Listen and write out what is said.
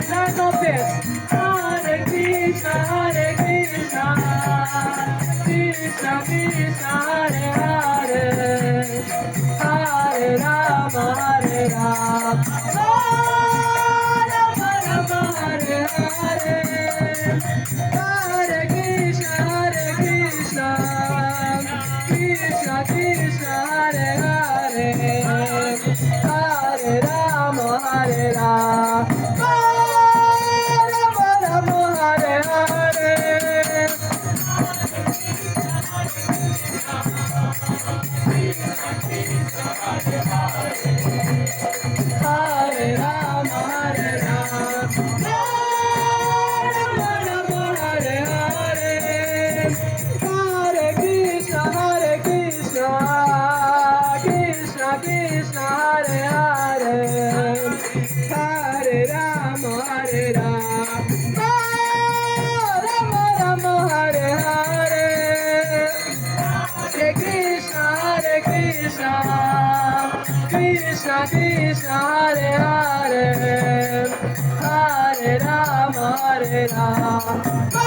Sound of this. Hare Krishna, Krishna Krishna, Hare Hare, Hare Rama, Hare Rama, Rama Rama, Hare Hare, Hare Krishna, Krishna Krishna, Hare Hare, Hare Rama, Hare Rama. Hare Rama, Hare Rama, Rama Rama, Hare Hare, Hare Krishna, Krishna Krishna, Hare Hare, Hare Rama, Hare Rama, Rama Rama, Hare Hare, Hare Krishna, Krishna Krishna, Hare Hare, Hare Rama, Hare Rama.